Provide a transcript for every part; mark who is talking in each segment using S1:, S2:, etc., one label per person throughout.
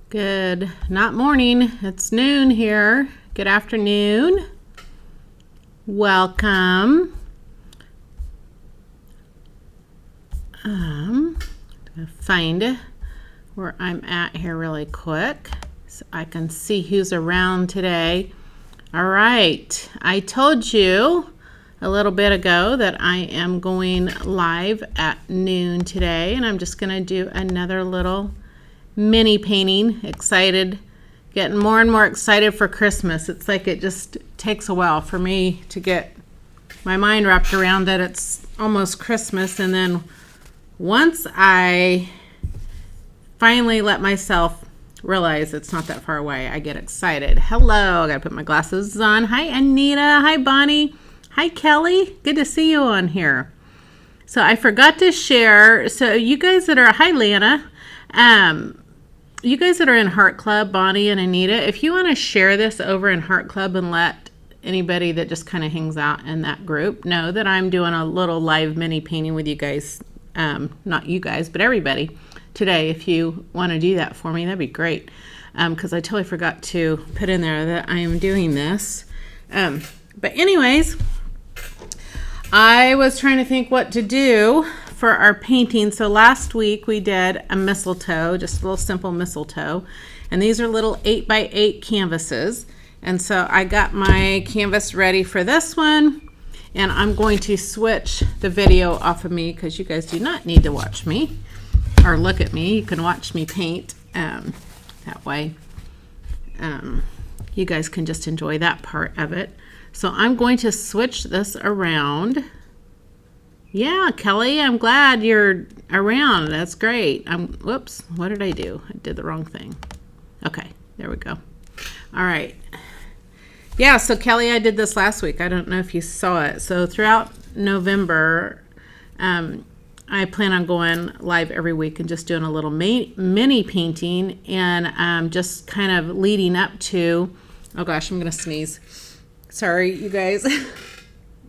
S1: Good, not morning, it's noon here. Good afternoon. Welcome. I'm gonna find where I'm at here really quick so I can see who's around today. All right, I told you a little bit ago that I am going live at noon today, and I'm just gonna do another little mini painting. Excited, getting more and more excited for Christmas. It's like it just takes a while for me to get my mind wrapped around that it's almost Christmas, and then once I finally let myself realize it's not that far away, I get excited. Hello, I gotta put my glasses on. Hi Anita, hi Bonnie, hi Kelly, good to see you on here. So I forgot to share, so you guys that are, hi Lana, you guys that are in Heart Club, Bonnie and Anita, if you want to share this over in Heart Club and let anybody that just kind of hangs out in that group know that I'm doing a little live mini painting with you guys, not you guys, but everybody today. If you want to do that for me, that'd be great, because I totally forgot to put in there that I am doing this. But anyways, I was trying to think what to do for our painting. So last week we did a mistletoe, just a little simple mistletoe, and these are little 8x8 canvases. And so I got my canvas ready for this one, and I'm going to switch the video off of me because you guys do not need to watch me or look at me. You can watch me paint that way. You guys can just enjoy that part of it. So I'm going to switch this around. Yeah, Kelly, I'm glad you're around. That's great. Whoops, what did I do? I did the wrong thing. Okay, there we go. All right. Yeah, so Kelly, I did this last week. I don't know if you saw it. So throughout November, I plan on going live every week and just doing a little mini painting, and just kind of leading up to, oh gosh, I'm going to sneeze. Sorry, you guys.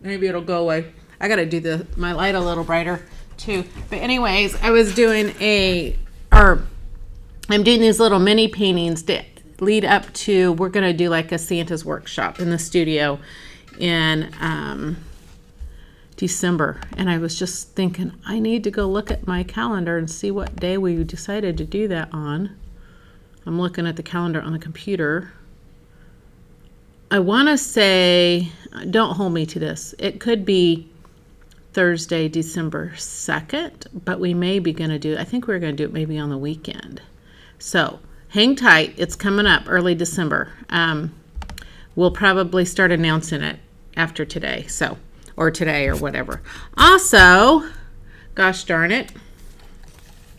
S1: Maybe it'll go away. I got to do my light a little brighter too. But anyways, I'm doing these little mini paintings to lead up to, we're going to do like a Santa's workshop in the studio in December. And I was just thinking, I need to go look at my calendar and see what day we decided to do that on. I'm looking at the calendar on the computer. I want to say, don't hold me to this, it could be Thursday, December 2nd, but we may be going to do, I think we're going to do it maybe on the weekend. So hang tight. It's coming up early December. We'll probably start announcing it after today. Or today or whatever. Also, gosh darn it,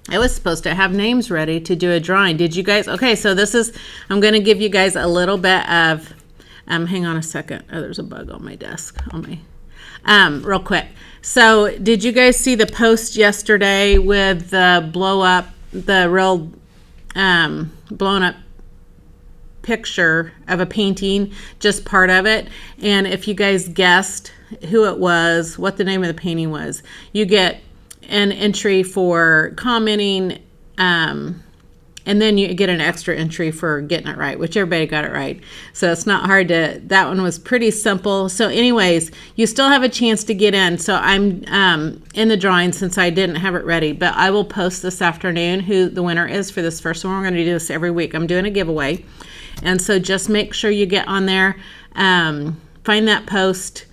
S1: I was supposed to have names ready to do a drawing. Did you guys? Okay, so I'm going to give you guys a little bit of, hang on a second. Oh, there's a bug on my desk. Real quick. So did you guys see the post yesterday with the real blown up picture of a painting, just part of it? And if you guys guessed who it was, what the name of the painting was, you get an entry for commenting, and then you get an extra entry for getting it right, which everybody got it right. So it's not hard that one was pretty simple. So anyways, you still have a chance to get in. So I'm in the drawing since I didn't have it ready, but I will post this afternoon who the winner is for this first one. We're going to do this every week. I'm doing a giveaway. And so just make sure you get on there, find that post.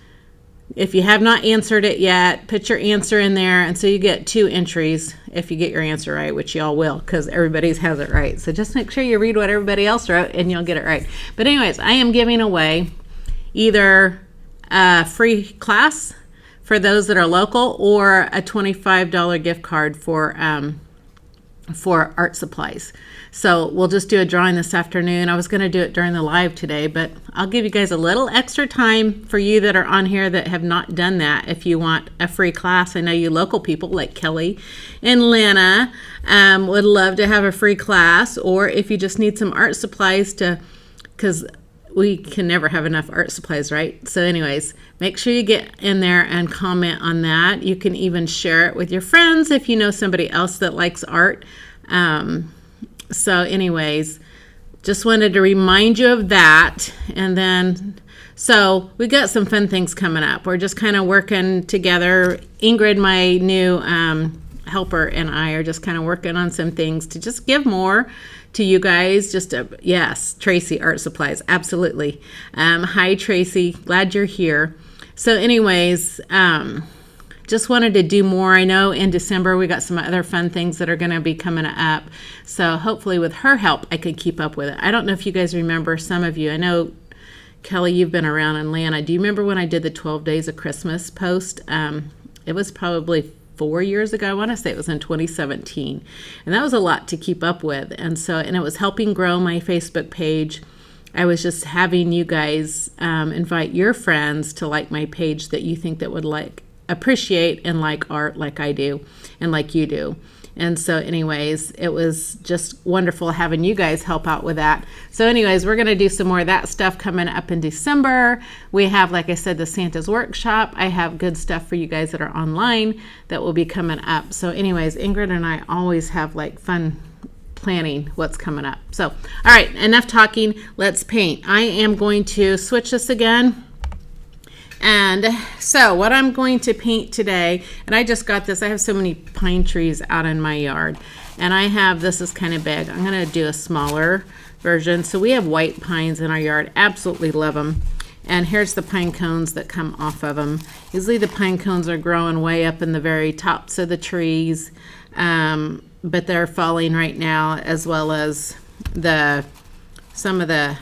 S1: If you have not answered it yet, put your answer in there, and so you get 2 entries if you get your answer right, which y'all will, because everybody's has it right. So just make sure you read what everybody else wrote, and you'll get it right. But anyways, I am giving away either a free class for those that are local, or a $25 gift card for art supplies. So we'll just do a drawing this afternoon. I was going to do it during the live today, but I'll give you guys a little extra time for you that are on here that have not done that. If you want a free class, I know you local people like Kelly and Lana would love to have a free class, or if you just need some art supplies because we can never have enough art supplies, right? So anyways, make sure you get in there and comment on that. You can even share it with your friends if you know somebody else that likes art. So anyways, just wanted to remind you of that. And then, so we got some fun things coming up. We're just kind of working together. Ingrid, my new helper, and I are just kind of working on some things to just give more to you guys. Yes, Tracy, Art Supplies, absolutely. Hi, Tracy, glad you're here. So anyways, just wanted to do more. I know in December we got some other fun things that are going to be coming up. So hopefully with her help, I can keep up with it. I don't know if you guys remember, some of you. I know, Kelly, you've been around in Atlanta. Do you remember when I did the 12 Days of Christmas post? It was probably 4 years ago. I want to say it was in 2017. And that was a lot to keep up with. And it was helping grow my Facebook page. I was just having you guys invite your friends to like my page that you think that would appreciate and like art like I do and like you do. And so anyways, it was just wonderful having you guys help out with that. So anyways, we're going to do some more of that stuff coming up in December. We have, like I said, the Santa's Workshop. I have good stuff for you guys that are online that will be coming up. So anyways, Ingrid and I always have like fun planning what's coming up. So, all right, enough talking. Let's paint. I am going to switch this again. And so what I'm going to paint today, and I just got this, I have so many pine trees out in my yard, and this is kind of big. I'm going to do a smaller version. So we have white pines in our yard, absolutely love them. And here's the pine cones that come off of them. Usually the pine cones are growing way up in the very tops of the trees, but they're falling right now, as well as some of the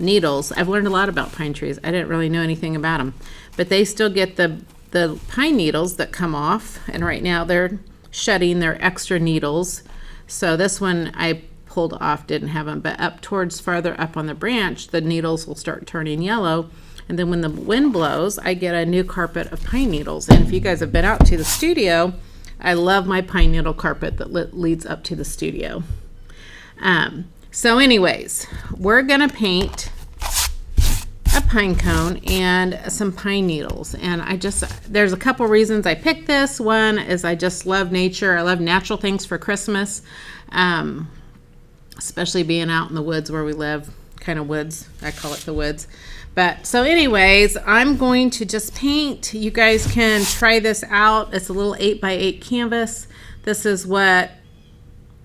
S1: needles. I've learned a lot about pine trees. I didn't really know anything about them, but they still get the pine needles that come off, and right now they're shedding their extra needles. So this one I pulled off, didn't have them, but up towards farther up on the branch, the needles will start turning yellow, and then when the wind blows, I get a new carpet of pine needles. And if you guys have been out to the studio, I love my pine needle carpet that leads up to the studio. So anyways, we're gonna paint a pine cone and some pine needles. And there's a couple reasons I picked this. One is I just love nature. I love natural things for Christmas, especially being out in the woods where we live, kind of woods. I call it the woods. But so anyways, I'm going to just paint. You guys can try this out. It's a little 8x8 canvas. This is what,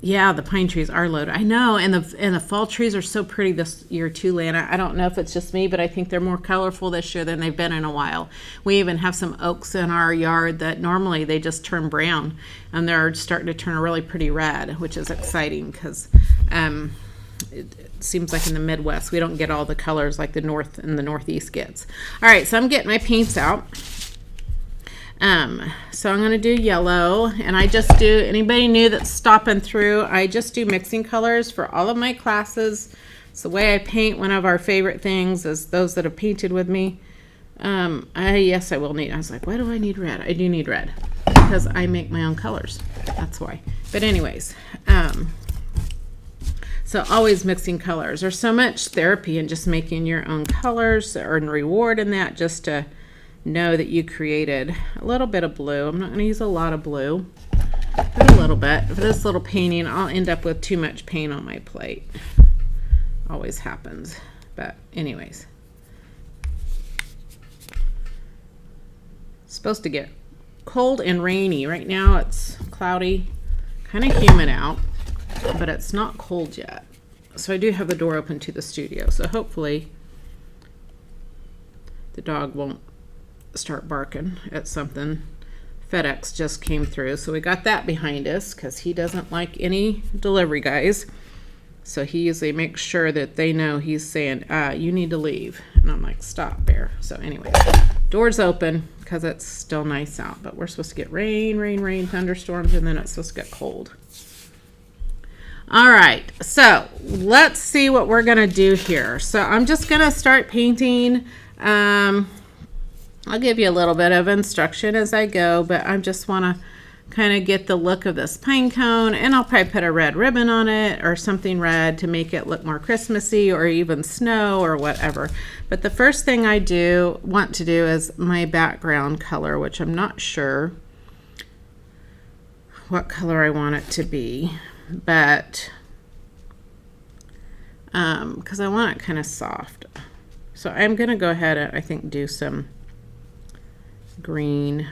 S1: yeah, the pine trees are loaded. I know, and the fall trees are so pretty this year too, Lana. I don't know if it's just me, but I think they're more colorful this year than they've been in a while. We even have some oaks in our yard that normally they just turn brown, and they're starting to turn a really pretty red, which is exciting because it seems like in the Midwest we don't get all the colors like the North and the Northeast gets. All right, so I'm getting my paints out. So I'm going to do yellow, and I just do, anybody new that's stopping through, I just do mixing colors for all of my classes. It's the way I paint. One of our favorite things is those that have painted with me. Yes, I will need, I was like, why do I need red? I do need red because I make my own colors. That's why. But anyways, so always mixing colors. There's so much therapy in just making your own colors, or in reward in that, just to know that you created. A little bit of blue. I'm not going to use a lot of blue, but a little bit. For this little painting, I'll end up with too much paint on my plate. Always happens. But anyways. It's supposed to get cold and rainy. Right now it's cloudy, kind of humid out, but it's not cold yet. So I do have the door open to the studio, so hopefully the dog won't start barking at something. FedEx just came through, so we got that behind us because he doesn't like any delivery guys. So he usually makes sure that they know he's saying, you need to leave. And I'm like, stop, Bear. So anyway, door's open because it's still nice out, but we're supposed to get rain, thunderstorms, and then it's supposed to get cold. All right, so let's see what we're gonna do here. So I'm just gonna start painting. I'll give you a little bit of instruction as I go, but I just want to kind of get the look of this pine cone, and I'll probably put a red ribbon on it or something red to make it look more Christmassy, or even snow or whatever. But the first thing I want to do is my background color, which I'm not sure what color I want it to be, but because I want it kind of soft. So I'm going to go ahead and I think do some green,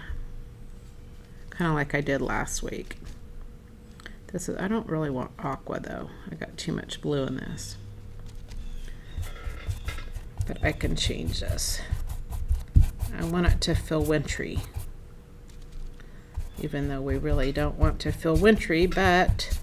S1: kind of like I did last week. This is, I don't really want aqua though. I got too much blue in this. But I can change this. I want it to feel wintry. Even though we really don't want to feel wintry, but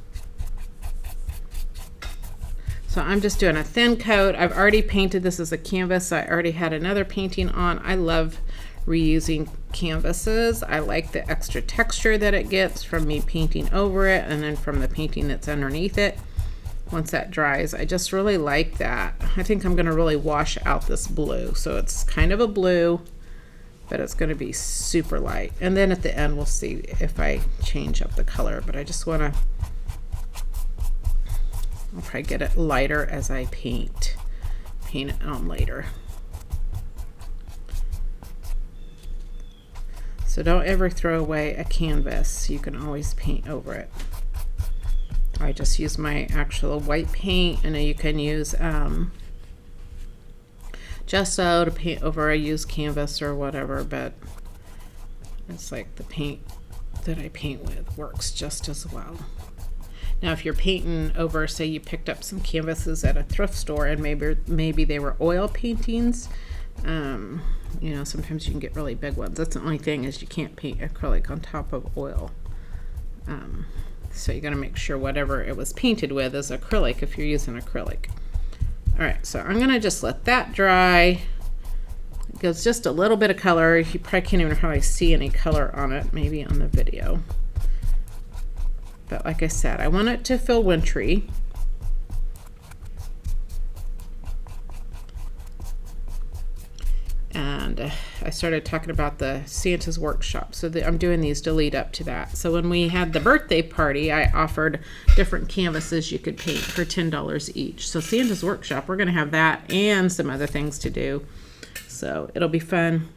S1: so I'm just doing a thin coat. I've already painted this as a canvas, so I already had another painting on. I love reusing canvases. I like the extra texture that it gets from me painting over it and then from the painting that's underneath it. Once that dries, I just really like that. I think I'm going to really wash out this blue. So it's kind of a blue, but it's going to be super light. And then at the end, we'll see if I change up the color. But I just want to, I'll probably get it lighter as I paint it on later. So don't ever throw away a canvas. You can always paint over it. I just use my actual white paint, and you can use gesso to paint over a used canvas or whatever, but it's like the paint that I paint with works just as well. Now if you're painting over, say you picked up some canvases at a thrift store and maybe they were oil paintings, you know, sometimes you can get really big ones. That's the only thing, is you can't paint acrylic on top of oil. So you got to make sure whatever it was painted with is acrylic if you're using acrylic. All right, so I'm gonna just let that dry. It gives just a little bit of color. You probably can't even hardly see any color on it, maybe on the video. But like I said, I want it to feel wintry. And I started talking about the Santa's workshop. So I'm doing these to lead up to that. So when we had the birthday party, I offered different canvases you could paint for $10 each. So Santa's workshop, we're going to have that and some other things to do. So it'll be fun.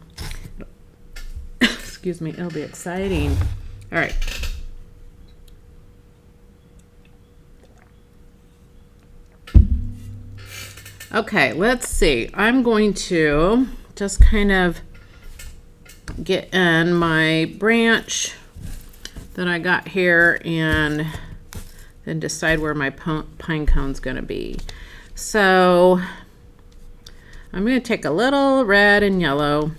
S1: Excuse me, it'll be exciting. All right. Okay, let's see. I'm going to just kind of get in my branch that I got here and then decide where my pine cone's going to be. So I'm going to take a little red and yellow,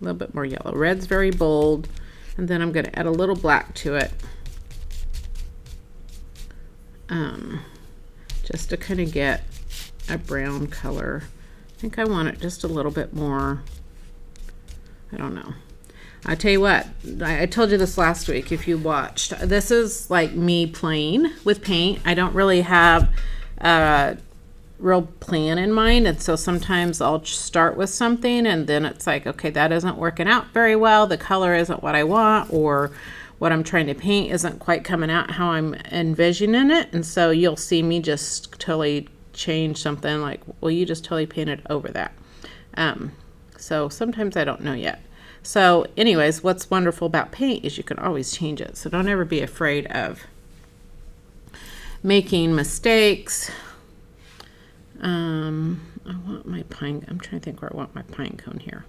S1: a little bit more yellow. Red's very bold, and then I'm going to add a little black to it, just to kind of get a brown color. I think I want it just a little bit more, I don't know. I tell you what, I told you this last week if you watched. This is like me playing with paint. I don't really have a real plan in mind, and so sometimes I'll start with something and then it's like, okay, that isn't working out very well. The color isn't what I want, or what I'm trying to paint isn't quite coming out how I'm envisioning it, and so you'll see me just totally change something like, well, you just totally painted over that. So sometimes I don't know yet. So anyways, what's wonderful about paint is you can always change it. So don't ever be afraid of making mistakes. I want my pine, I'm trying to think where I want my pine cone here.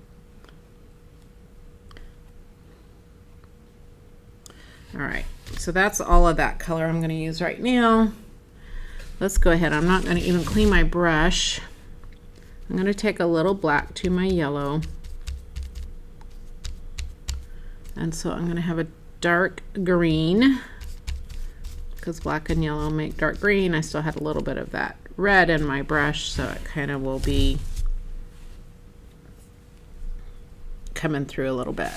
S1: All right, so that's all of that color I'm going to use right now. Let's go ahead. I'm not going to even clean my brush. I'm going to take a little black to my yellow. And so I'm going to have a dark green, because black and yellow make dark green. I still had a little bit of that red in my brush, so it kind of will be coming through a little bit.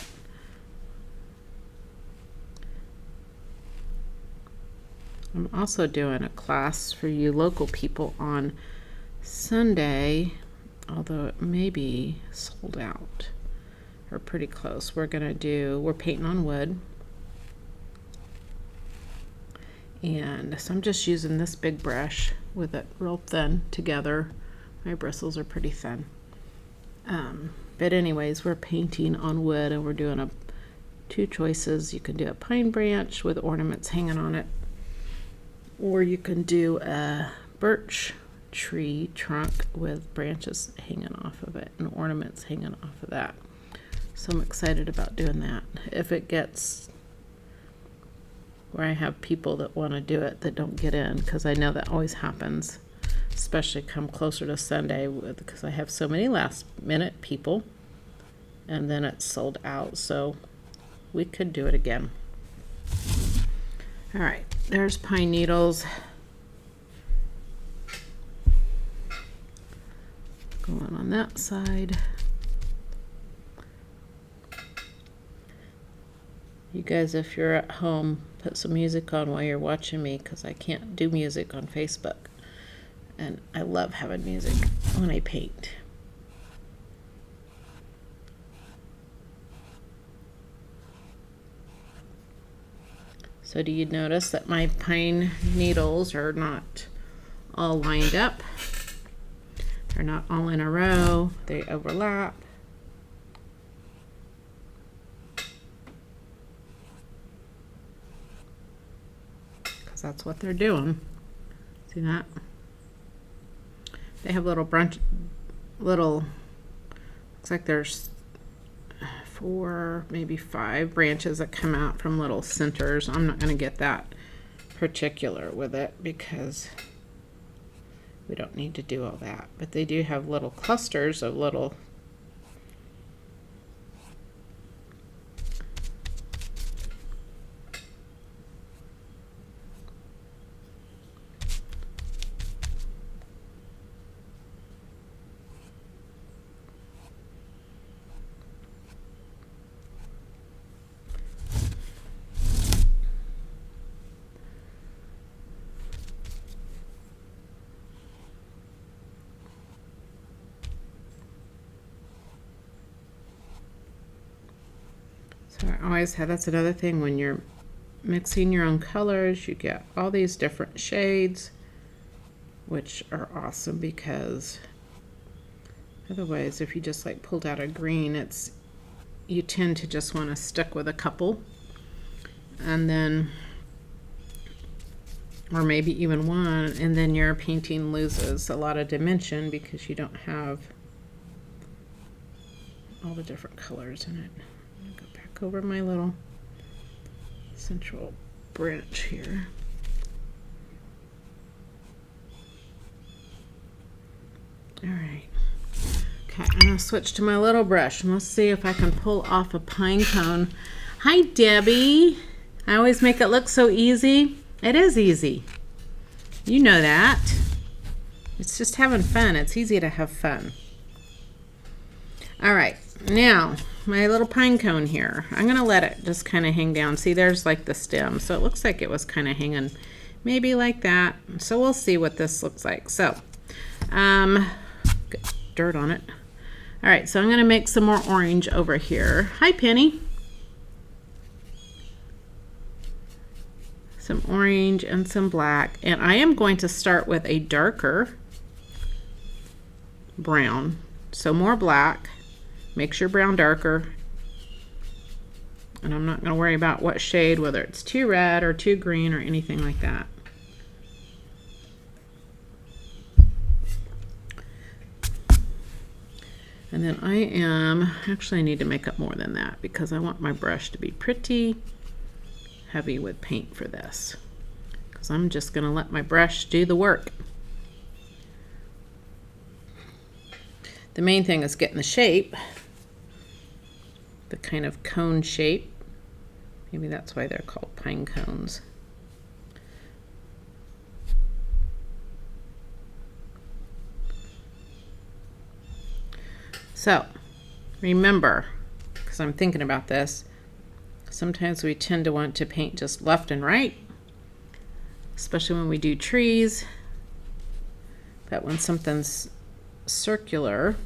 S1: I'm also doing a class for you local people on Sunday, although it may be sold out or pretty close. We're painting on wood. And so I'm just using this big brush with it real thin together. My bristles are pretty thin. But anyways, we're painting on wood, and we're doing two choices. You can do a pine branch with ornaments hanging on it, or you can do a birch tree trunk with branches hanging off of it and ornaments hanging off of that. So I'm excited about doing that. If it gets where I have people that want to do it that don't get in, because I know that always happens, especially come closer to Sunday, because I have so many last minute people and then it's sold out. So we could do it again. All right, there's pine needles going on that side. You guys, if you're at home, put some music on while you're watching me, because I can't do music on Facebook. And I love having music when I paint. So do you notice that my pine needles are not all lined up? They're not all in a row. They overlap. That's what they're doing. See that? They have little looks like there's 4, maybe 5 branches that come out from little centers. I'm not going to get that particular with it because we don't need to do all that. But they do have little clusters of little I always have, that's another thing, when you're mixing your own colors, you get all these different shades, which are awesome, because otherwise if you just like pulled out a green, you tend to just want to stick with a couple, and then, or maybe even one, and then your painting loses a lot of dimension because you don't have all the different colors in it. Over my little central branch here. All right. Okay, I'm gonna switch to my little brush and let's see if I can pull off a pine cone. Hi, Debbie. I always make it look so easy. It is easy. You know that. It's just having fun. It's easy to have fun. All right, now my little pine cone here, I'm gonna let it just kind of hang down. See, there's like the stem, so it looks like it was kind of hanging maybe like that. So we'll see what this looks like. So get dirt on it. All right, so I'm gonna make some more orange over here. Hi, Penny. Some orange and some black, and I am going to start with a darker brown. So more black makes your brown darker, and I'm not going to worry about what shade, whether it's too red or too green or anything like that. And then actually I need to make up more than that because I want my brush to be pretty heavy with paint for this, because I'm just going to let my brush do the work. The main thing is getting the shape, the kind of cone shape. Maybe that's why they're called pine cones. So remember, because I'm thinking about this, sometimes we tend to want to paint just left and right, especially when we do trees. But when something's circular,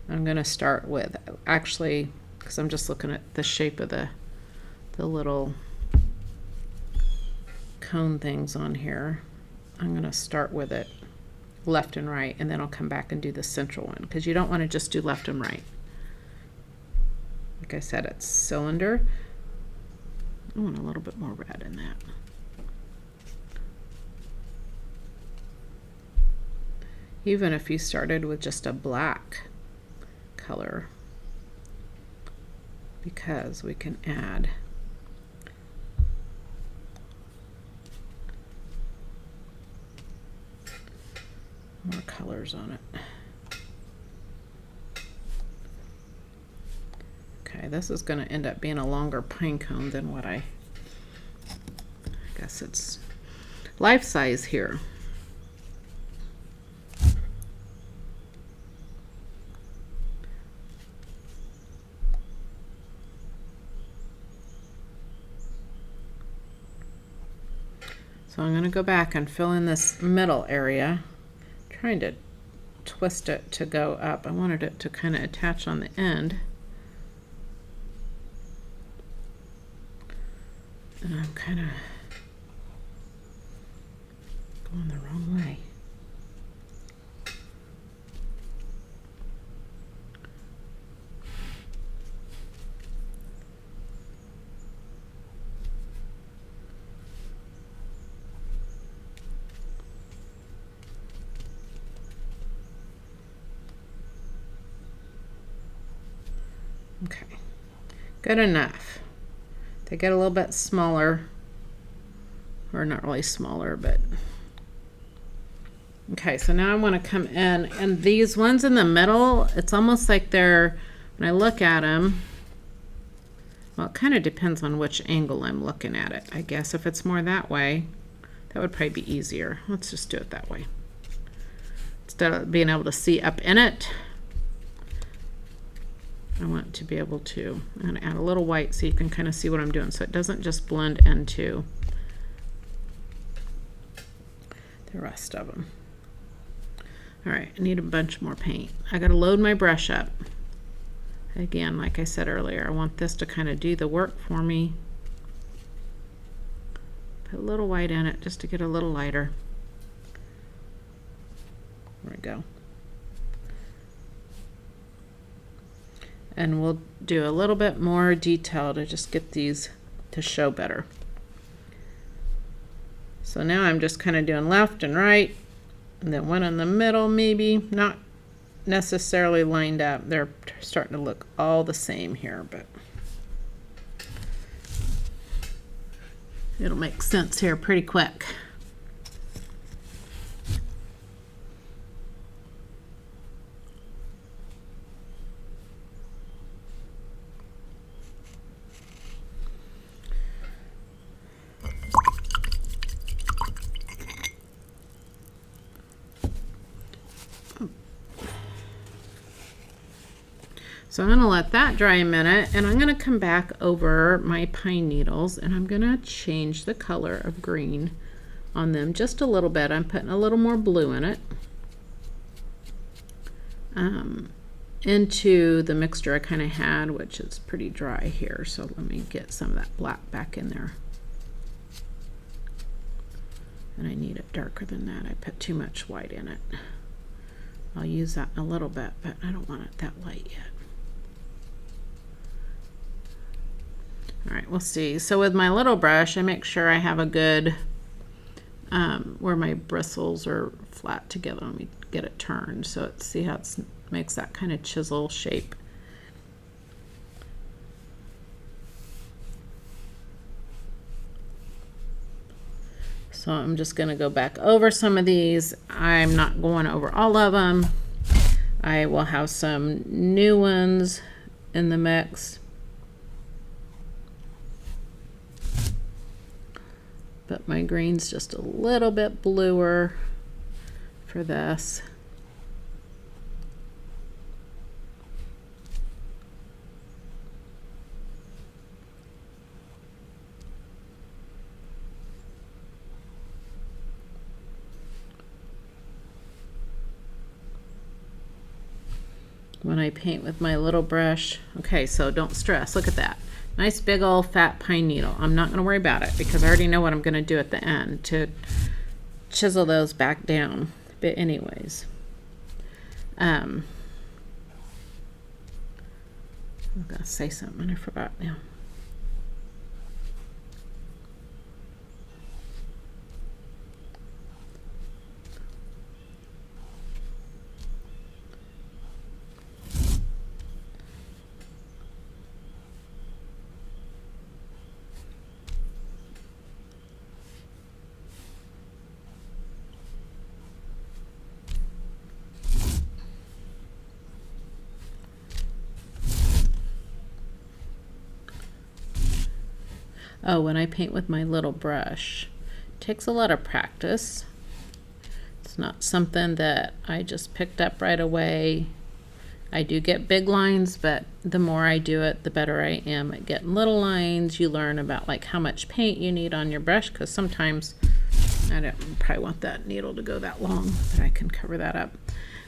S1: I'm going to start with, actually, because I'm just looking at the shape of the little cone things on here, I'm going to start with it left and right, and then I'll come back and do the central one, because you don't want to just do left and right. Like I said, it's cylinder. I want a little bit more red in that. Even if you started with just a black color, because we can add more colors on it. Okay, this is going to end up being a longer pine cone than what I guess it's life size here. So I'm going to go back and fill in this middle area, trying to twist it to go up. I wanted it to kind of attach on the end. And I'm kind of going the wrong way. Okay, good enough. They get a little bit smaller, or not really smaller, but okay. So now I want to come in, and these ones in the middle, it's almost like they're, when I look at them, well, it kind of depends on which angle I'm looking at it. I guess if it's more that way, that would probably be easier. Let's just do it that way. Instead of being able to see up in it, I want to be able to, I'm going to add a little white so you can kind of see what I'm doing, so it doesn't just blend into the rest of them. All right, I need a bunch more paint. I got to load my brush up. Again, like I said earlier, I want this to kind of do the work for me. Put a little white in it just to get a little lighter. There we go. And we'll do a little bit more detail to just get these to show better. So now I'm just kind of doing left and right, and then one in the middle, maybe not necessarily lined up. They're starting to look all the same here, but it'll make sense here pretty quick. So I'm going to let that dry a minute, and I'm going to come back over my pine needles, and I'm going to change the color of green on them just a little bit. I'm putting a little more blue in it into the mixture I kind of had, which is pretty dry here. So let me get some of that black back in there. And I need it darker than that. I put too much white in it. I'll use that in a little bit, but I don't want it that light yet. All right, we'll see. So with my little brush, I make sure I have a good, where my bristles are flat together. Let me get it turned. So see how it makes that kind of chisel shape. So I'm just gonna go back over some of these. I'm not going over all of them. I will have some new ones in the mix. But my green's just a little bit bluer for this. When I paint with my little brush, okay, so don't stress, look at that. Nice big old fat pine needle. I'm not going to worry about it because I already know what I'm going to do at the end to chisel those back down. But anyways, I'm going to say something I forgot now. Oh, when I paint with my little brush, it takes a lot of practice. It's not something that I just picked up right away. I do get big lines, but the more I do it, the better I am at getting little lines. You learn about like how much paint you need on your brush, because sometimes I don't probably want that needle to go that long, but I can cover that up.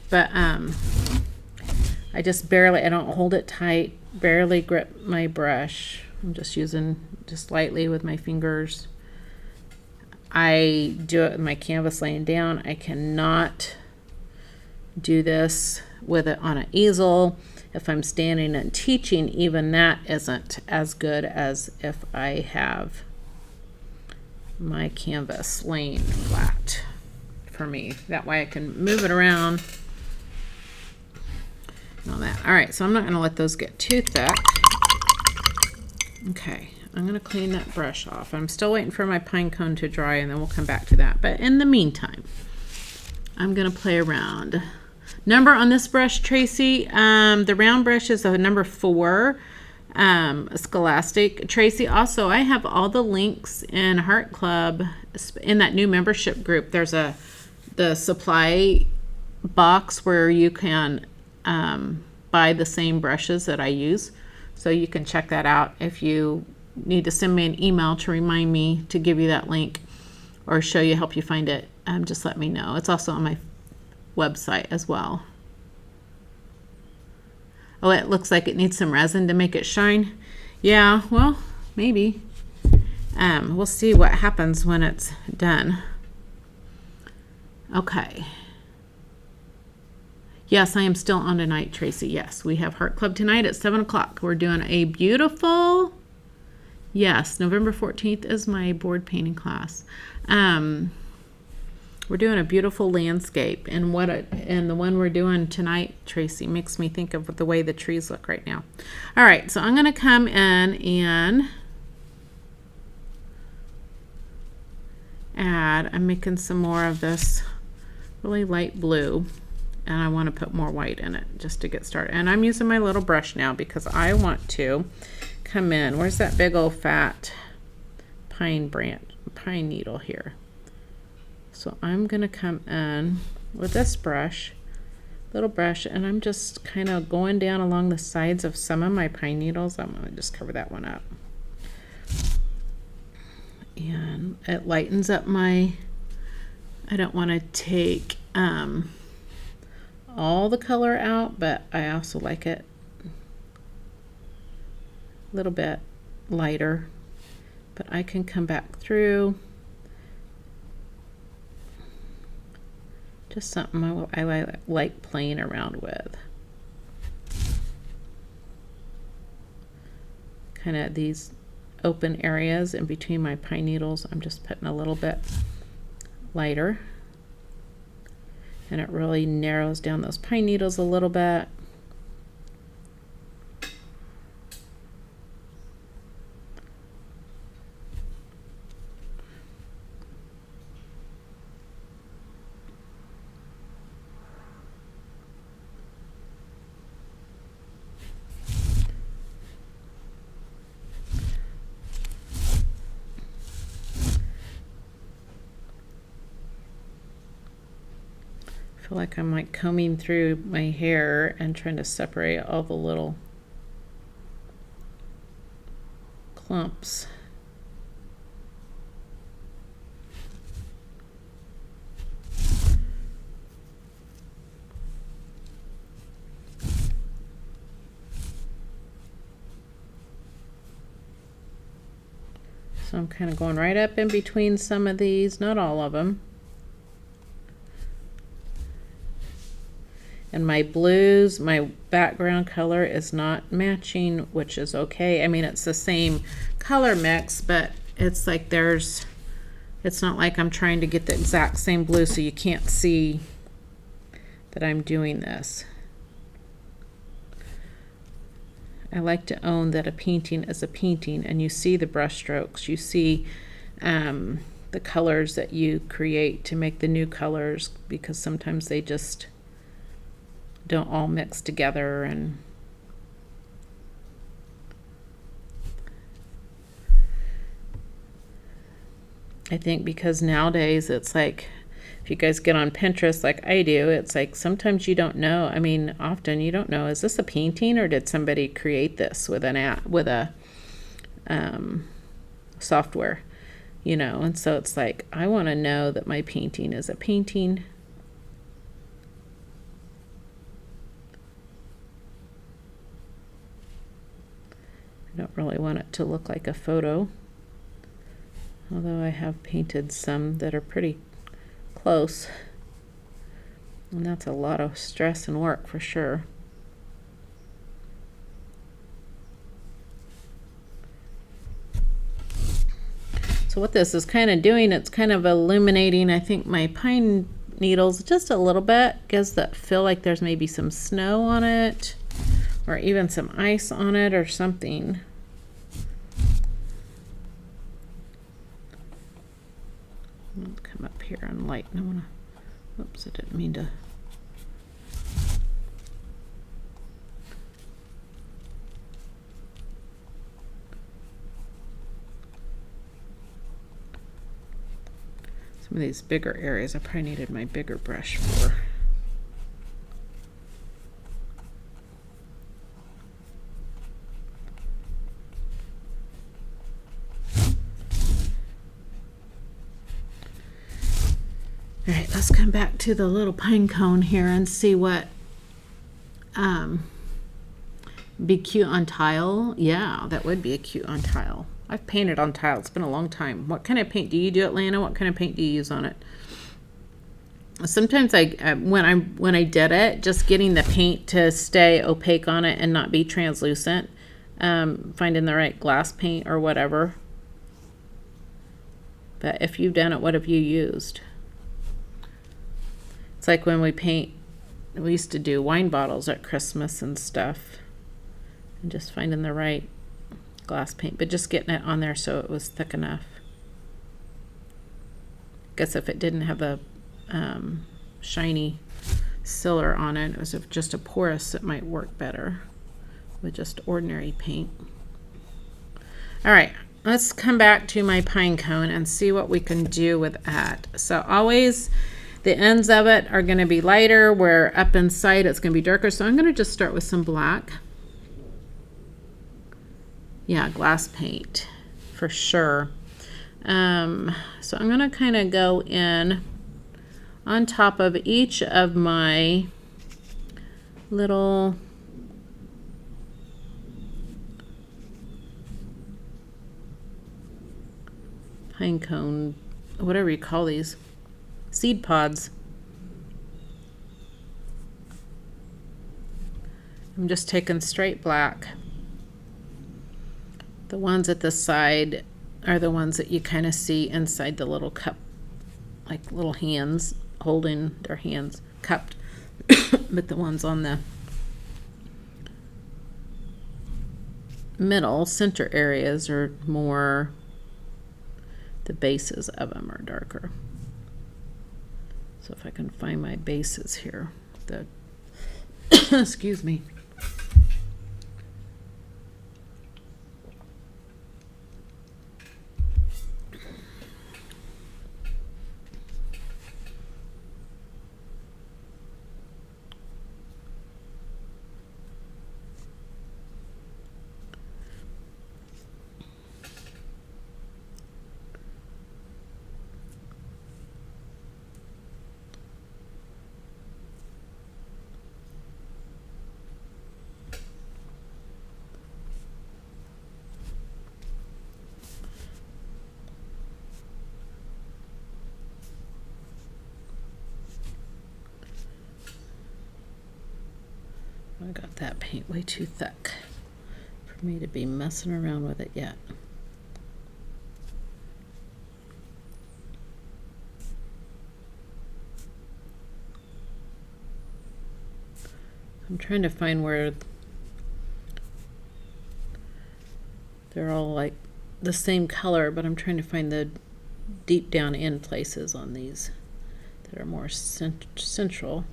S1: But I just barely, I don't hold it tight, barely grip my brush. I'm just using just lightly with my fingers. I do it with my canvas laying down. I cannot do this with it on an easel. If I'm standing and teaching, even that isn't as good as if I have my canvas laying flat for me. That way I can move it around and all that. All right, so I'm not going to let those get too thick. Okay, I'm going to clean that brush off. I'm still waiting for my pine cone to dry, and then we'll come back to that. But in the meantime, I'm going to play around. Number on this brush, Tracy, the round brush is a number 4, Scholastic. Tracy, also, I have all the links in Heart Club in that new membership group. There's the supply box where you can buy the same brushes that I use. So you can check that out. If you need to send me an email to remind me to give you that link or show you, help you find it, just let me know. It's also on my website as well. Oh, it looks like it needs some resin to make it shine. Yeah, well, maybe. We'll see what happens when it's done. Okay. Yes, I am still on tonight, Tracy. Yes, we have Heart Club tonight at 7 o'clock. We're doing a beautiful, yes, November 14th is my board painting class. We're doing a beautiful landscape, and the one we're doing tonight, Tracy, makes me think of the way the trees look right now. All right, so I'm going to come in and I'm making some more of this really light blue, and I want to put more white in it just to get started. And I'm using my little brush now because I want to come in. Where's that big old fat pine needle here? So I'm going to come in with this brush, little brush, and I'm just kind of going down along the sides of some of my pine needles. I'm going to just cover that one up. And it lightens up my, I don't want to take all the color out, but I also like it a little bit lighter. But I can come back through. Just something I like playing around with. Kind of these open areas in between my pine needles, I'm just putting a little bit lighter. And it really narrows down those pine needles a little bit. I feel like I'm like combing through my hair and trying to separate all the little clumps. So I'm kind of going right up in between some of these, not all of them. And my blues, my background color is not matching, which is okay. I mean, it's the same color mix, but it's like it's not like I'm trying to get the exact same blue so you can't see that I'm doing this. I like to own that a painting is a painting, and you see the brush strokes, you see the colors that you create to make the new colors, because sometimes they just don't all mix together. And I think because nowadays it's like, if you guys get on Pinterest like I do, it's like sometimes you don't know. I mean, often you don't know, is this a painting or did somebody create this with an app, with a software, you know? And so it's like, I want to know that my painting is a painting. I don't really want it to look like a photo, although I have painted some that are pretty close, and that's a lot of stress and work for sure. So what this is kind of doing, it's kind of illuminating, I think, my pine needles just a little bit, gives that feel like there's maybe some snow on it or even some ice on it or something. I'll come up here and lighten. I want to, oops, I didn't mean to. Some of these bigger areas I probably needed my bigger brush for. All right, let's come back to the little pine cone here and see what be cute on tile. Yeah, that would be a cute on tile. I've painted on tile. It's been a long time. What kind of paint do you do, Atlanta? What kind of paint do you use on it? Sometimes when I did it, just getting the paint to stay opaque on it and not be translucent, finding the right glass paint or whatever. But if you've done it, what have you used? It's like when we used to do wine bottles at Christmas and stuff, and just finding the right glass paint, but just getting it on there so it was thick enough. I guess if it didn't have a shiny silver on it, it was just a porous, it might work better with just ordinary paint. All right, let's come back to my pine cone and see what we can do with that. So always the ends of it are going to be lighter, where up inside it's going to be darker. So I'm going to just start with some black. Yeah, glass paint for sure. So I'm going to kind of go in on top of each of my little pine cone, whatever you call these, seed pods. I'm just taking straight black. The ones at the side are the ones that you kind of see inside the little cup, like little hands holding their hands cupped. But the ones on the middle center areas are more, the bases of them are darker. So if I can find my bases here, the excuse me. I got that paint way too thick for me to be messing around with it yet. I'm trying to find where they're all like the same color, but I'm trying to find the deep down in places on these that are more central.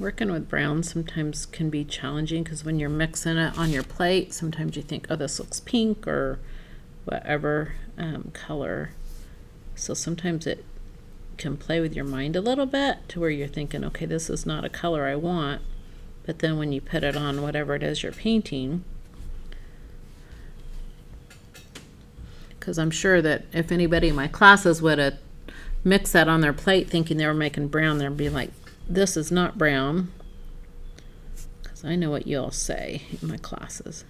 S1: Working with brown sometimes can be challenging because when you're mixing it on your plate, sometimes you think, oh, this looks pink or whatever color. So sometimes it can play with your mind a little bit to where you're thinking, okay, this is not a color I want. But then when you put it on whatever it is you're painting, because I'm sure that if anybody in my classes would have mixed that on their plate thinking they were making brown, they'd be like, this is not brown. Because I know what you all say in my classes.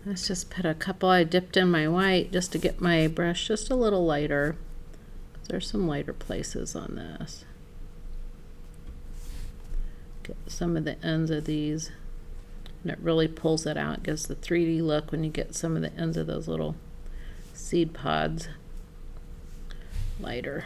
S1: Let's just put a couple. I dipped in my white just to get my brush just a little lighter. There's some lighter places on this. Get some of the ends of these, and it really pulls it out. It gives the 3D look when you get some of the ends of those little seed pods lighter.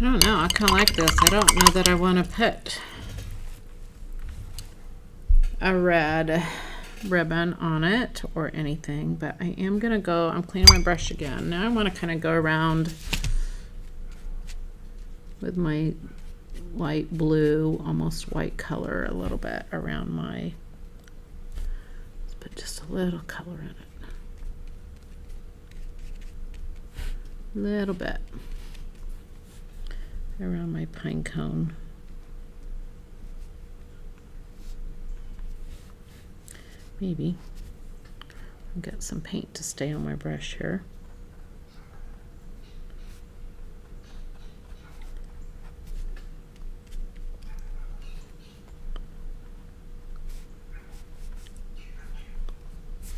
S1: I don't know, I kind of like this. I don't know that I want to put a red ribbon on it or anything, but I am going to go, I'm cleaning my brush again. Now I want to kind of go around with my light blue, almost white color a little bit around my, let's put just a little color in it. A little bit around my pine cone. Maybe I'll get some paint to stay on my brush here.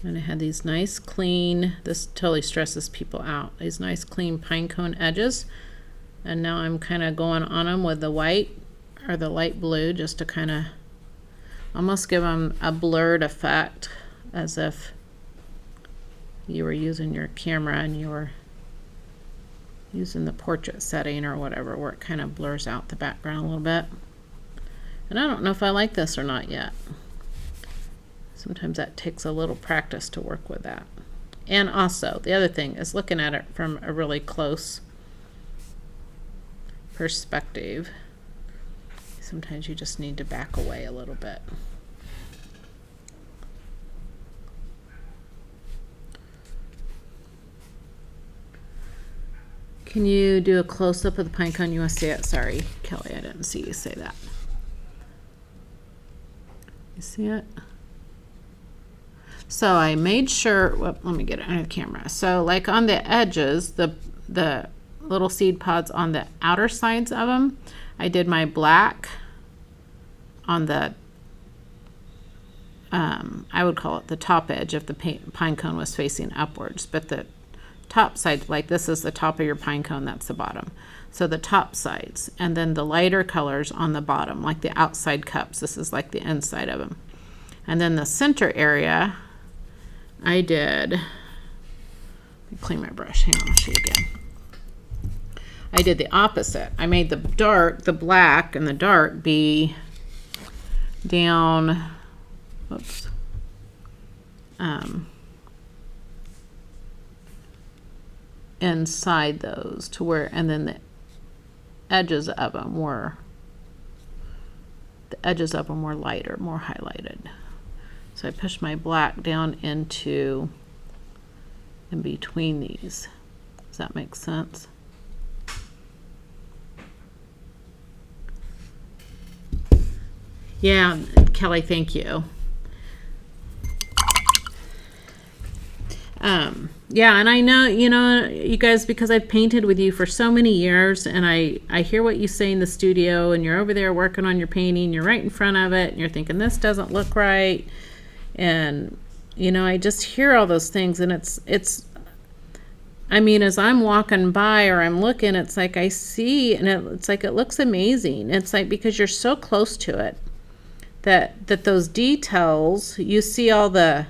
S1: And I had these nice clean, this totally stresses people out, these nice clean pine cone edges. And now I'm kind of going on them with the white or the light blue just to kind of almost give them a blurred effect, as if you were using your camera and you were using the portrait setting or whatever, where it kind of blurs out the background a little bit. And I don't know if I like this or not yet. Sometimes that takes a little practice to work with that. And also, the other thing is looking at it from a really close perspective. Sometimes you just need to back away a little bit. Can you do a close-up of the pine cone? You want to see it? Sorry, Kelly, I didn't see you say that. You see it? So I made sure, well, let me get it under the camera. So like on the edges, the little seed pods on the outer sides of them. I did my black on the, I would call it the top edge if the pine cone was facing upwards, but the top side, like this is the top of your pine cone, that's the bottom. So the top sides, and then the lighter colors on the bottom, like the outside cups. This is like the inside of them. And then the center area, I did, let me clean my brush, hang on, I'll show you again. I did the opposite. I made the dark, the black and the dark be down, whoops, inside those to where, and then the edges of them were lighter, more highlighted. So I pushed my black down into in between these. Does that make sense? Yeah, Kelly, thank you. Yeah, and I know, you know, you guys, because I've painted with you for so many years, and I hear what you say in the studio, and you're over there working on your painting, you're right in front of it, and you're thinking, this doesn't look right. And, you know, I just hear all those things, and it's, I mean, as I'm walking by or I'm looking, it's like I see, and it's like it looks amazing. It's like because you're so close to it that those details, you see all the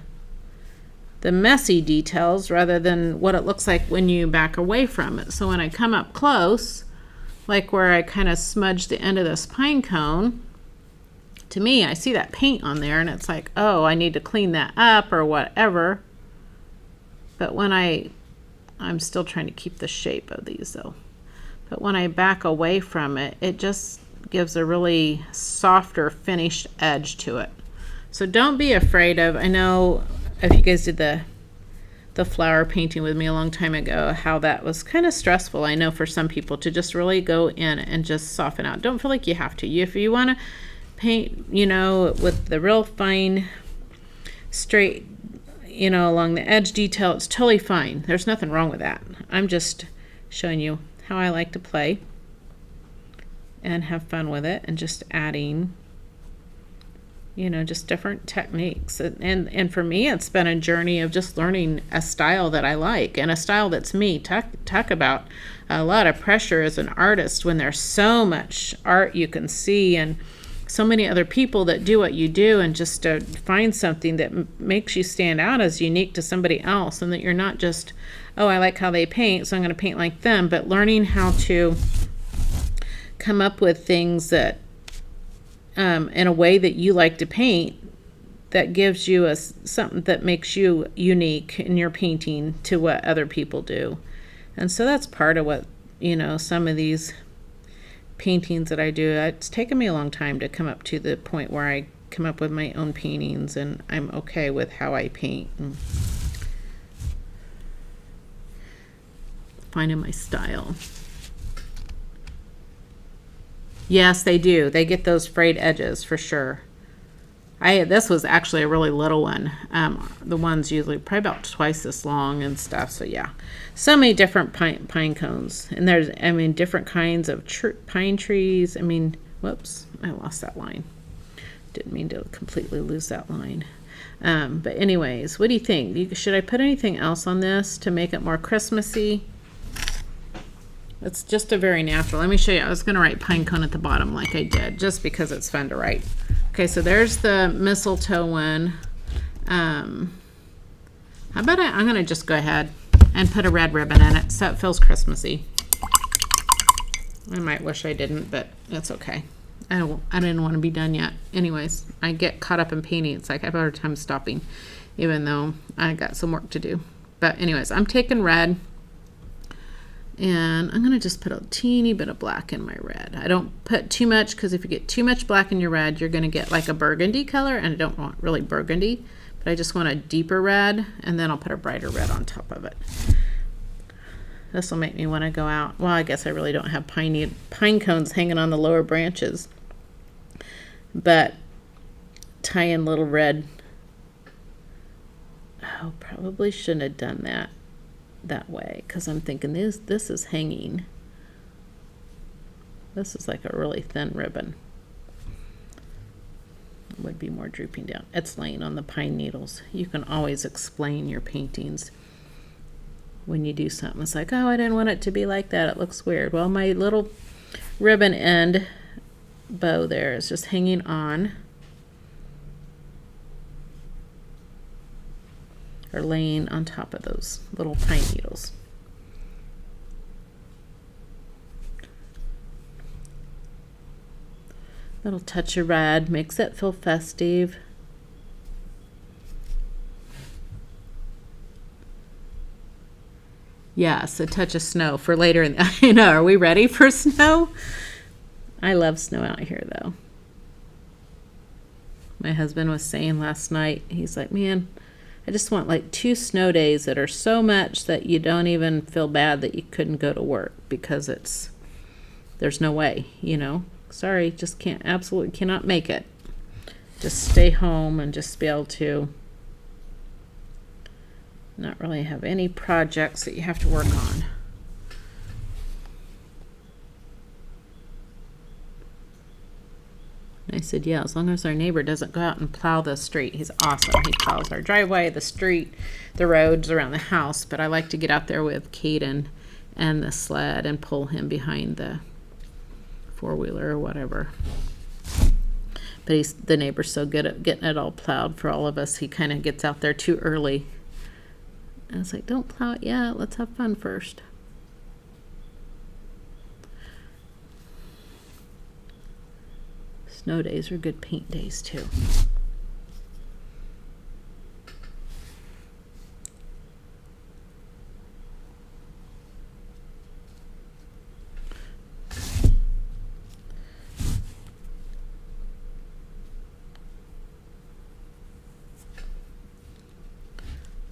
S1: messy details rather than what it looks like when you back away from it. So when I come up close, like where I kind of smudged the end of this pine cone, to me, I see that paint on there and it's like, oh, I need to clean that up or whatever. But when I'm still trying to keep the shape of these though. But when I back away from it, it just gives a really softer finished edge to it. So don't be afraid of, I know if you guys did the flower painting with me a long time ago, how that was kind of stressful, I know, for some people to just really go in and just soften out. Don't feel like you have to. If you want to paint, you know, with the real fine straight, you know, along the edge detail, it's totally fine. There's nothing wrong with that. I'm just showing you how I like to play and have fun with it, and just adding, you know, just different techniques. And for me, it's been a journey of just learning a style that I like, and a style that's me. Talk about a lot of pressure as an artist when there's so much art you can see, and so many other people that do what you do, and just to find something that makes you stand out as unique to somebody else, and that you're not just, oh, I like how they paint, so I'm going to paint like them, but learning how to come up with things that in a way that you like to paint, that gives you something that makes you unique in your painting to what other people do. And so that's part of what, you know, some of these paintings that I do, it's taken me a long time to come up to the point where I come up with my own paintings and I'm okay with how I paint and finding my style. Yes, they do. They get those frayed edges for sure. This was actually a really little one. The one's usually probably about twice this long and stuff. So yeah, so many different pine cones, and there's, I mean, different kinds of pine trees. I mean, whoops, I lost that line. Didn't mean to completely lose that line. But anyways, what do you think? Should I put anything else on this to make it more Christmassy? It's just a very natural. Let me show you. I was going to write pine cone at the bottom like I did, just because it's fun to write. Okay, so there's the mistletoe one. How about I'm going to just go ahead and put a red ribbon in it so it feels Christmassy. I might wish I didn't, but that's okay. I didn't want to be done yet. Anyways, I get caught up in painting. It's like I have a hard time stopping, even though I got some work to do. But anyways, I'm taking red. And I'm going to just put a teeny bit of black in my red. I don't put too much, because if you get too much black in your red, you're going to get like a burgundy color, and I don't want really burgundy, but I just want a deeper red, and then I'll put a brighter red on top of it. This will make me want to go out. Well, I guess I really don't have pine cones hanging on the lower branches, but tie in little red. Oh, probably shouldn't have done that way, because I'm thinking this is hanging. This is like a really thin ribbon. It would be more drooping down. It's laying on the pine needles. You can always explain your paintings when you do something. It's like, oh, I didn't want it to be like that. It looks weird. Well, my little ribbon end bow there is just hanging on, or laying on top of those little pine needles. Little touch of red makes it feel festive. Yes, a touch of snow for later in the, you know, are we ready for snow? I love snow out here though. My husband was saying last night, he's like, man, I just want like 2 snow days that are so much that you don't even feel bad that you couldn't go to work, because there's no way, you know. Sorry, just can't, absolutely cannot make it. Just stay home and just be able to not really have any projects that you have to work on. And I said, yeah, as long as our neighbor doesn't go out and plow the street. He's awesome. He plows our driveway, the street, the roads around the house. But I like to get out there with Caden and the sled and pull him behind the 4-wheeler or whatever. But the neighbor's so good at getting it all plowed for all of us. He kind of gets out there too early. And I was like, don't plow it yet. Let's have fun first. Snow days are good paint days too.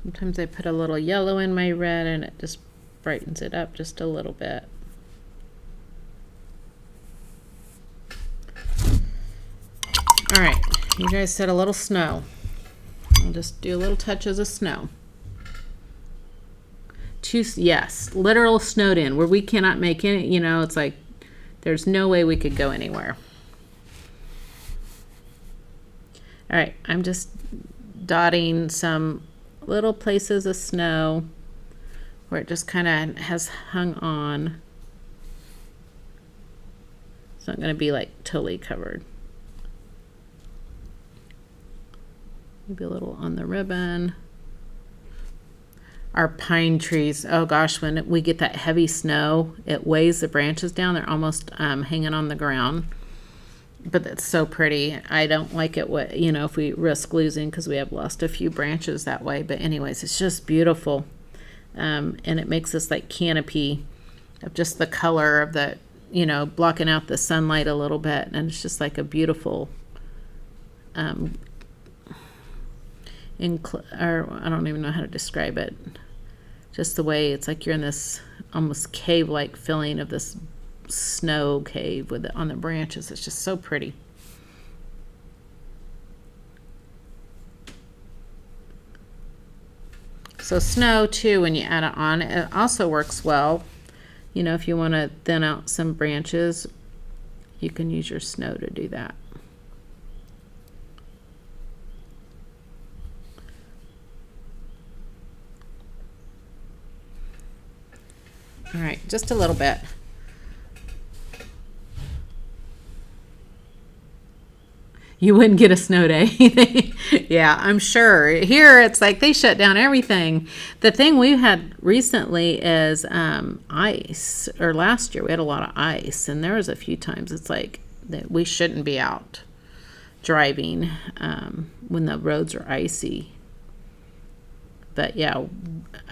S1: Sometimes I put a little yellow in my red and it just brightens it up just a little bit. All right, you guys said a little snow. I'll just do little touches of snow. Yes, literal snowed in, where we cannot make any, you know, it's like there's no way we could go anywhere. All right, I'm just dotting some little places of snow where it just kind of has hung on. It's not going to be like totally covered. Maybe a little on the ribbon. Our pine trees, oh gosh, when we get that heavy snow, it weighs the branches down. They're almost hanging on the ground. But that's so pretty. I don't like it, you know, if we risk losing, because we have lost a few branches that way. But anyways, it's just beautiful. And it makes this like canopy of just the color of the, you know, blocking out the sunlight a little bit. And it's just like a beautiful, or I don't even know how to describe it. Just the way it's like you're in this almost cave-like feeling of this snow cave with it on the branches. It's just so pretty. So snow too, when you add it on, it also works well. You know, if you want to thin out some branches, you can use your snow to do that. All right, just a little bit. You wouldn't get a snow day. Yeah, I'm sure. Here it's like they shut down everything. The thing we had recently is ice, or last year we had a lot of ice, and there was a few times it's like that we shouldn't be out driving when the roads are icy. But yeah,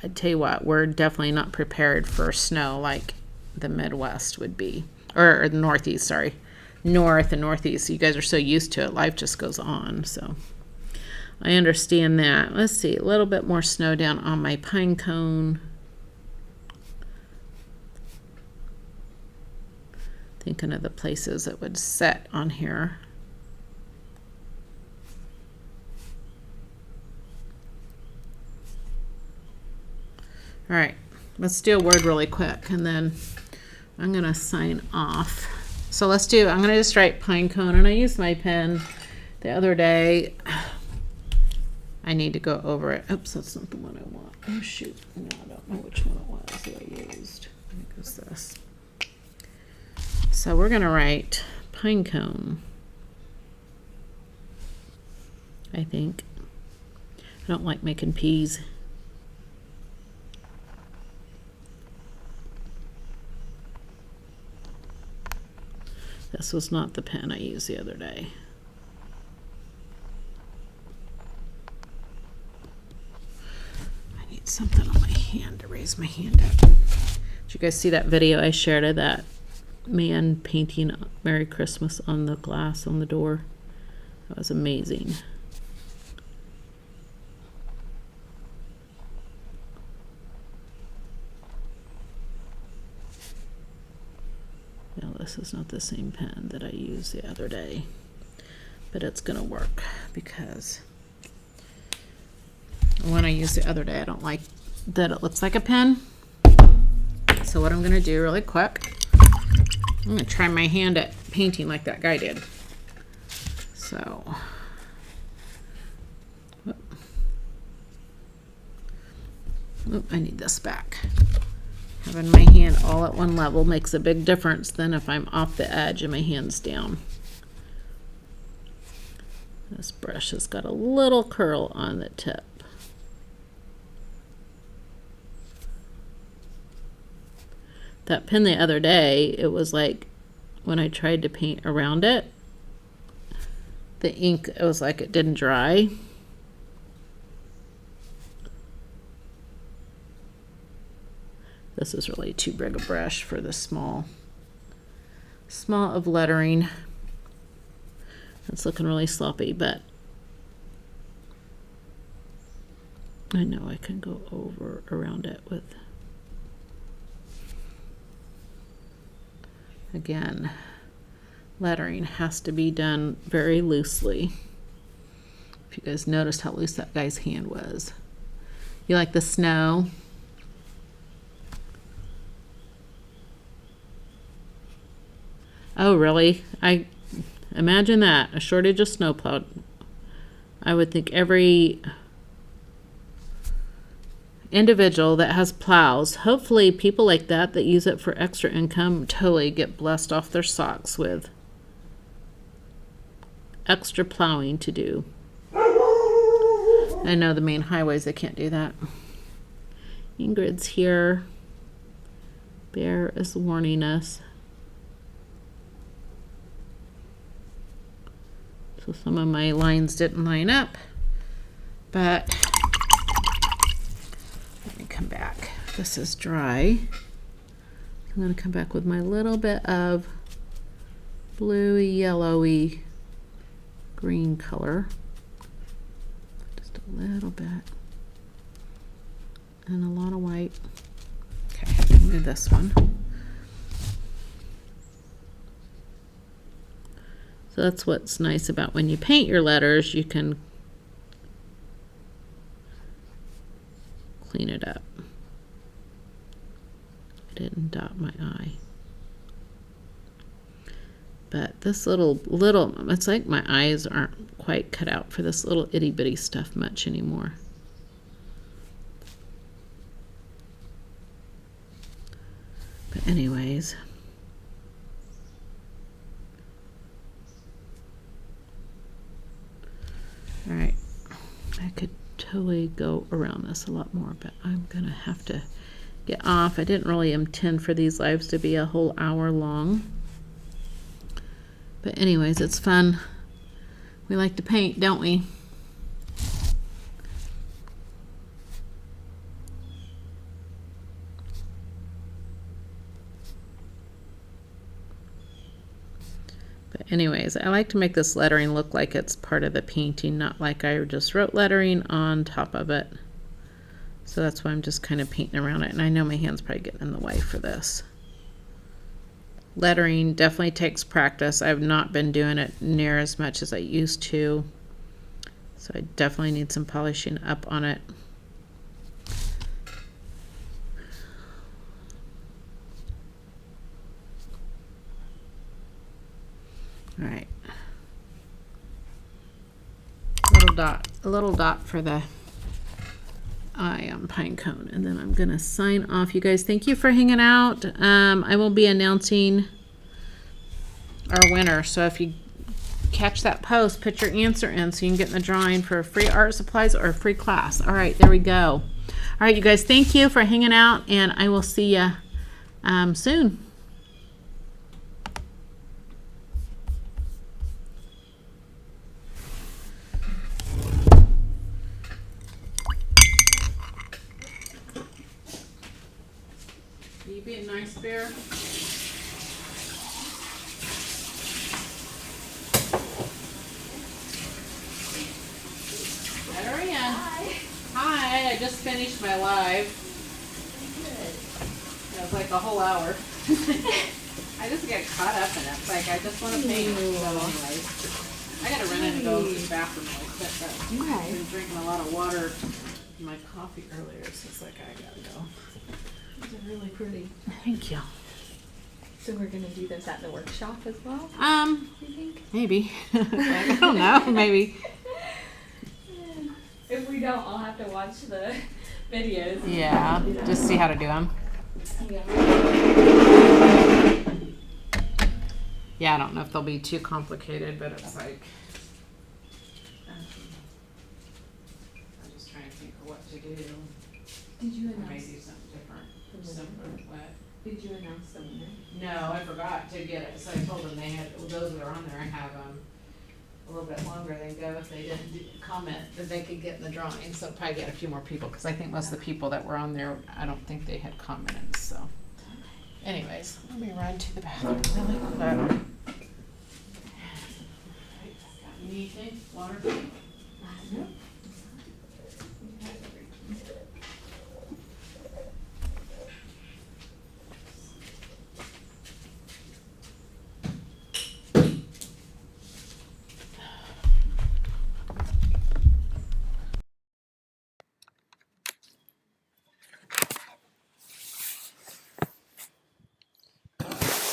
S1: I tell you what, we're definitely not prepared for snow like the Midwest would be, or the Northeast, sorry. North and Northeast. You guys are so used to it. Life just goes on. So I understand that. Let's see, a little bit more snow down on my pine cone. Thinking of the places that would set on here. All right, let's do a word really quick, and then I'm going to sign off. So let's do, I'm going to just write Pinecone, and I used my pen the other day. I need to go over it. Oops, that's not the one I want. Oh shoot, no, I don't know which one it was that I used. I think it was this. So we're going to write Pinecone, I think. I don't like making P's. This was not the pen I used the other day. I need something on my hand to raise my hand up. Did you guys see that video I shared of that man painting Merry Christmas on the glass on the door? That was amazing. No, this is not the same pen that I used the other day, but it's gonna work because the one I used the other day, I don't like that it looks like a pen. So what I'm gonna do really quick, I'm gonna try my hand at painting like that guy did. So, I need this back. Having my hand all at one level makes a big difference than if I'm off the edge and my hand's down. This brush has got a little curl on the tip. That pen the other day, it was like when I tried to paint around it, the ink, it was like it didn't dry. This is really too big a brush for the small of lettering. It's looking really sloppy, but I know I can go over around it with, again, lettering has to be done very loosely. If you guys noticed how loose that guy's hand was. You like the snow? Oh, really? I imagine that, a shortage of snowplow. I would think every individual that has plows, hopefully people like that use it for extra income, totally get blessed off their socks with extra plowing to do. I know the main highways, they can't do that. Ingrid's here. Bear is warning us. So some of my lines didn't line up, but let me come back. This is dry. I'm going to come back with my little bit of bluey, yellowy, green color. Just a little bit. And a lot of white. Okay, I can move this one. So that's what's nice about when you paint your letters, you can clean it up. I didn't dot my I. But this little, it's like my eyes aren't quite cut out for this little itty bitty stuff much anymore. But anyways. All right, I could totally go around this a lot more, but I'm gonna have to get off. I didn't really intend for these lives to be a whole hour long. But anyways, it's fun. We like to paint, don't we? But anyways, I like to make this lettering look like it's part of the painting, not like I just wrote lettering on top of it. So that's why I'm just kind of painting around it. And I know my hand's probably getting in the way for this. Lettering definitely takes practice. I've not been doing it near as much as I used to. So I definitely need some polishing up on it. All right. A little dot for the eye on Pinecone, and then I'm gonna sign off. You guys, thank you for hanging out. I will be announcing our winner, so if you catch that post, put your answer in so you can get in the drawing for free art supplies or a free class. All right, there we go. All right, you guys, thank you for hanging out, and I will see you soon. You being nice, Bear? Let her in. Hi, I just finished my live. It was like a whole hour. I just get caught up in it. Like, I just want to paint. So anyways, I gotta run in and go to the bathroom really quick. But I've been drinking a lot of water in my coffee earlier, so it's like I gotta go.
S2: These are really pretty.
S1: Thank you.
S2: So we're gonna do this at the workshop as well? You think?
S1: Maybe. I don't know. Maybe.
S2: If we don't, I'll have to watch the videos.
S1: Yeah. Just see how to do them. Yeah, I don't know if they'll be too complicated, but it's like I'm just trying to think of what to do.
S2: Did you
S1: Or
S2: announce?
S1: maybe something different. Simpler. What?
S2: Did you announce the winner?
S1: No, I forgot to get it. So I told them they had those that are on there. I have a little bit longer than go if they didn't comment that they could get in the drawing. So probably get a few more people because I think most of the people that were on there, I don't think they had commented. So, anyways, let me run to the bathroom really quick. Got anything? Water?
S2: No.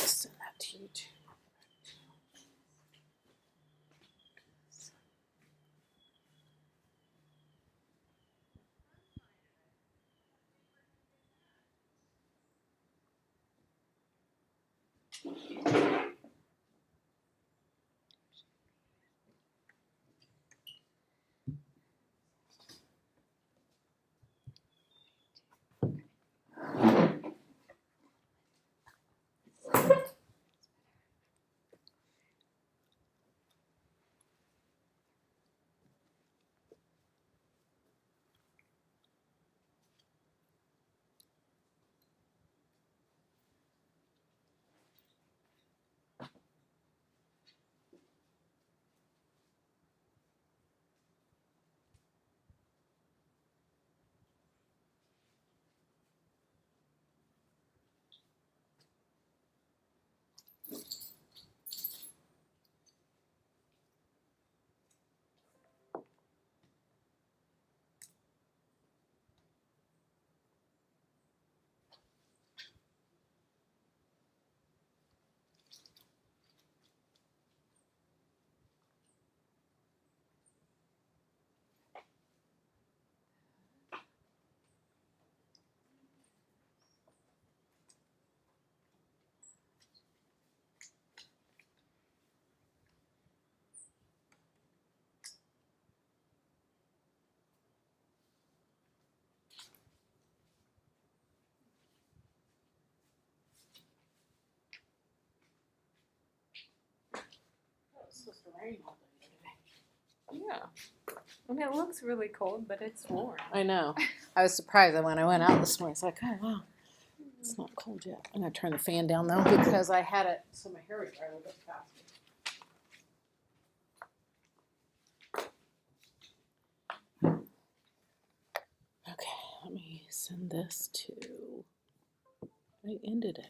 S1: Send that to you too. It's supposed to rain all day today.
S2: Yeah. I mean, it looks really cold, but it's warm.
S1: I know. I was surprised that when I went out this morning, it's like, oh wow, it's not cold yet. I'm gonna turn the fan down though because I had it so my hair would dry a little bit faster. Okay, let me send this to. I ended it.